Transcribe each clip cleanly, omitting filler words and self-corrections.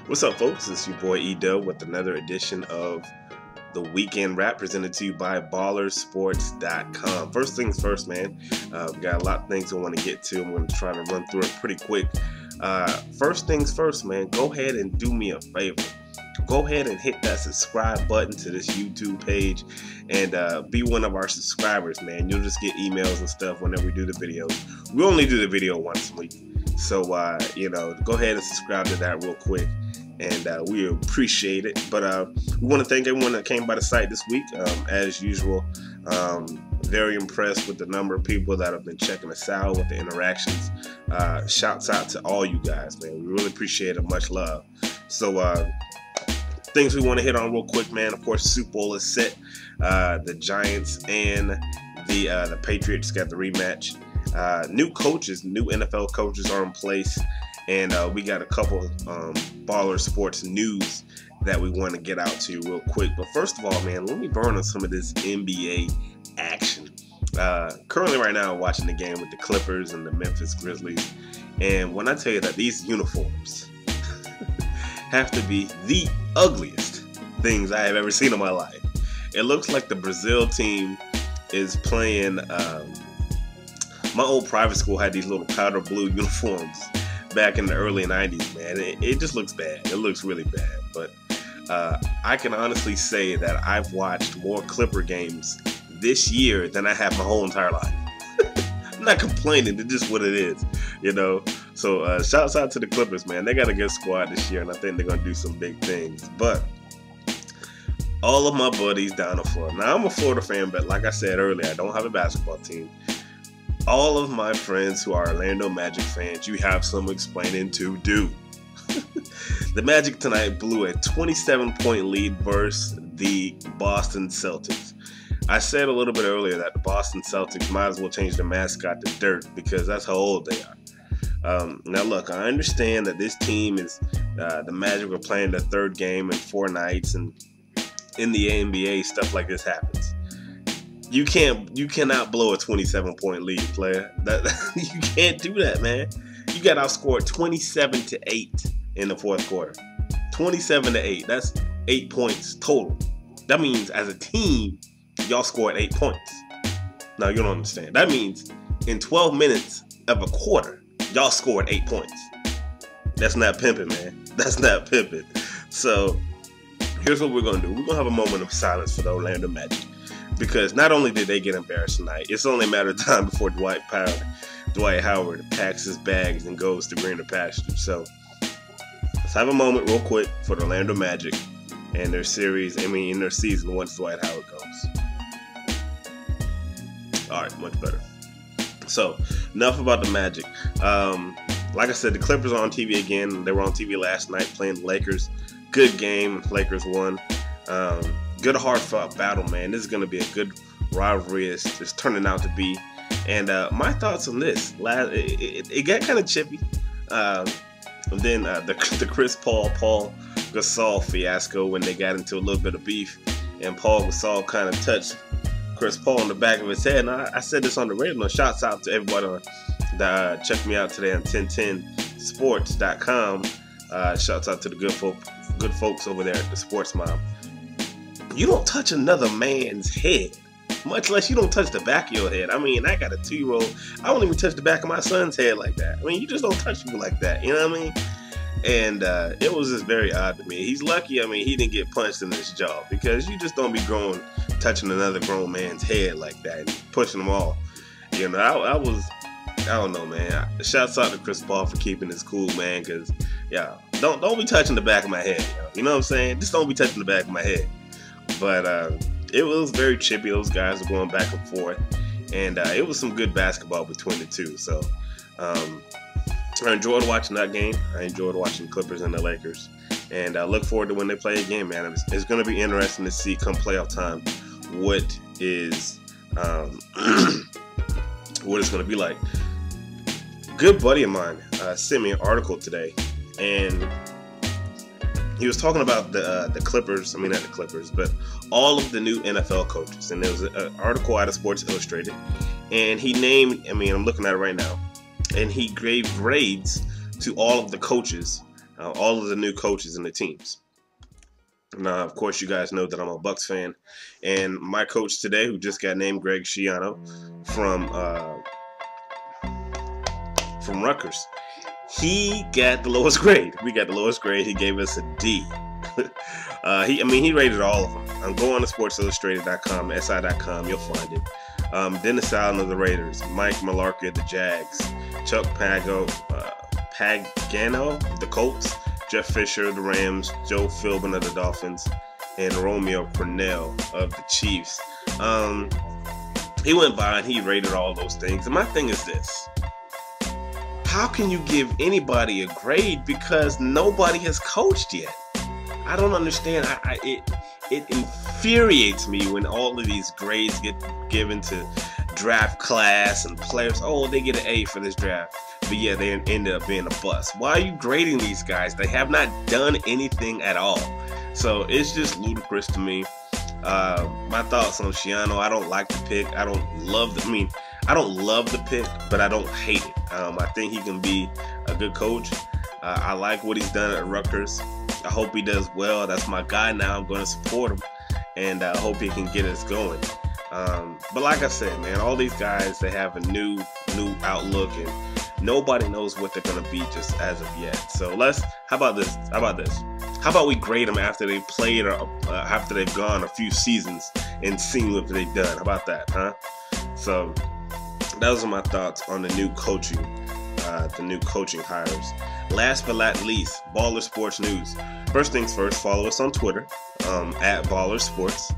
What's up, folks? It's your boy Edub with another edition of the Weekend Wrap presented to you by BallersSports.com. First things first, man. We got a lot of things I want to get to. I'm going to try to run through it pretty quick. First things first, man. Go ahead and do me a favor. Go ahead and hit that subscribe button to this YouTube page and be one of our subscribers, man. You'll just get emails and stuff whenever we do the videos. We only do the video once a week. So, go ahead and subscribe to that real quick. And we appreciate it. But we want to thank everyone that came by the site this week. As usual, very impressed with the number of people that have been checking us out, with the interactions. Shouts out to all you guys, man. We really appreciate it. Much love. So, things we want to hit on real quick, man. Of course, Super Bowl is set. The Giants and the Patriots got the rematch. New coaches, new NFL coaches are in place. And we got a couple Baller Sports news that we want to get out to you real quick. But first of all, man, let me burn on some of this NBA action. Currently right now, I'm watching the game with the Clippers and the Memphis Grizzlies. And when I tell you that these uniforms have to be the ugliest things I have ever seen in my life. It looks like the Brazil team is playing. My old private school had these little powder blue uniforms back in the early 90s, man. It just looks bad. It looks really bad. But I can honestly say that I've watched more Clipper games this year than I have my whole entire life. I'm not complaining. It's just what it is, you know. So shouts out to the Clippers, man. They got a good squad this year, and I think they're going to do some big things. But all of my buddies down in Florida. Now, I'm a Florida fan, but like I said earlier, I don't have a basketball team. All of my friends who are Orlando Magic fans, you have some explaining to do. The Magic tonight blew a 27-point lead versus the Boston Celtics. I said a little bit earlier that the Boston Celtics might as well change their mascot to Dirt because that's how old they are. Now, look, I understand that this team is the Magic are playing their third game in 4 nights, and in the NBA, stuff like this happens. You cannot blow a 27-point lead, player. You can't do that, man. You got outscored 27-8 in the fourth quarter. 27-8. That's 8 points total. That means as a team, y'all scored 8 points. Now, you don't understand. That means in 12 minutes of a quarter, y'all scored 8 points. That's not pimping, man. That's not pimping. So, here's what we're going to do. We're going to have a moment of silence for the Orlando Magic. Because not only did they get embarrassed tonight, it's only a matter of time before Dwight Howard packs his bags and goes to greener pastures. So, let's have a moment real quick for the Orlando Magic and their in their season once Dwight Howard goes. All right, much better. So, enough about the Magic. Like I said, the Clippers are on TV again. They were on TV last night playing the Lakers. Good game. Lakers won. Good hard-fought battle, man. This is going to be a good rivalry. It's turning out to be. And my thoughts on this, it got kind of chippy. And then the Chris Paul Gasol fiasco when they got into a little bit of beef. And Paul Gasol kind of touched Chris Paul on the back of his head. And I said this on the radio. Shouts out to everybody that checked me out today on 1010sports.com. Shouts out to the good folks over there at the Sports Mom. You don't touch another man's head, much less you don't touch the back of your head. I mean, I got a 2-year-old. I don't even touch the back of my son's head like that. I mean, you just don't touch people like that. You know what I mean? And it was just very odd to me. He's lucky, I mean, he didn't get punched in his jaw because you just don't be touching another grown man's head like that and pushing them off. You know, I don't know, man. Shouts out to Chris Paul for keeping his cool, man, because, yeah, don't be touching the back of my head. You know what I'm saying? Just don't be touching the back of my head. But it was very chippy. Those guys were going back and forth. And it was some good basketball between the two. So I enjoyed watching that game. I enjoyed watching the Clippers and the Lakers. And I look forward to when they play again, man. It's going to be interesting to see come playoff time what is what it's going to be like. A good buddy of mine sent me an article today. And he was talking about the Clippers, I mean not the Clippers, but all of the new NFL coaches. And there was an article out of Sports Illustrated. And he named, I'm looking at it right now, and he gave grades to all of the coaches all of the new coaches and the teams. Now, of course, you guys know that I'm a Bucks fan, and my coach today, who just got named, Greg Schiano, from Rutgers, he got the lowest grade. We got the lowest grade. He gave us a D. He rated all of them. I'm going to SportsIllustrated.com, SI.com. You'll find it. Dennis Allen of the Raiders, Mike Mularkey of the Jags, Chuck Pagano of the Colts, Jeff Fisher of the Rams, Joe Philbin of the Dolphins, and Romeo Crennel of the Chiefs. He went by and he rated all those things. And my thing is this: how can you give anybody a grade because nobody has coached yet? I don't understand. It infuriates me when all of these grades get given to draft class and players. Oh, they get an A for this draft, but yeah, they ended up being a bust. Why are you grading these guys? They have not done anything at all. So it's just ludicrous to me. My thoughts on Schiano: I don't like the pick. I don't love the pick, but I don't hate it. I think he can be a good coach. I like what he's done at Rutgers. I hope he does well. That's my guy now. I'm going to support him, and I hope he can get us going. But like I said, man, all these guys, they have a new outlook, and nobody knows what they're going to be just as of yet. So how about this? How about we grade them after they've played or after they've gone a few seasons and seen what they've done? How about that, huh? So those are my thoughts on the new coaching hires. Last but not least, Baller Sports News. First things first, follow us on Twitter at BallersSports.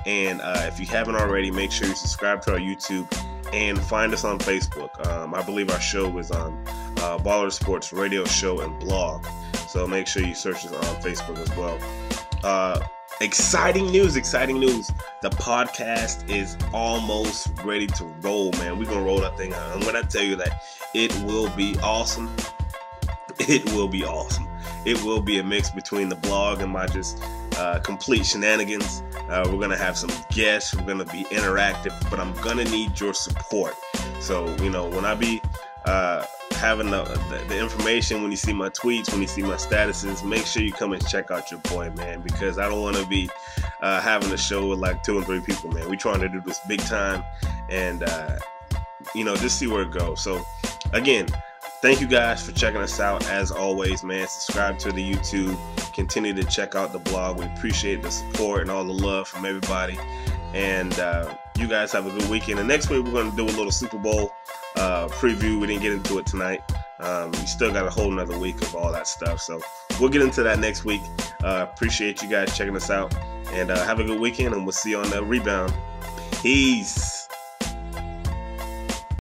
And if you haven't already, make sure you subscribe to our YouTube and find us on Facebook. I believe our show is on BallersSports Radio Show and Blog. So make sure you search us on Facebook as well. Exciting news. The podcast is almost ready to roll, man. We're going to roll that thing out. And when I tell you that it will be awesome, it will be awesome. It will be a mix between the blog and my just complete shenanigans. We're going to have some guests. We're going to be interactive, but I'm going to need your support. So, when I be having the information, when you see my tweets, when you see my statuses, make sure you come and check out your boy, man, because I don't want to be having a show with like 2 and 3 people, man. We're trying to do this big time and, just see where it goes. So, again, thank you guys for checking us out. As always, man, subscribe to the YouTube. Continue to check out the blog. We appreciate the support and all the love from everybody. And you guys have a good weekend. And next week, we're going to do a little Super Bowl preview. We didn't get into it tonight. We still got a whole nother week of all that stuff. So we'll get into that next week. Appreciate you guys checking us out. And have a good weekend. And we'll see you on the rebound. Peace.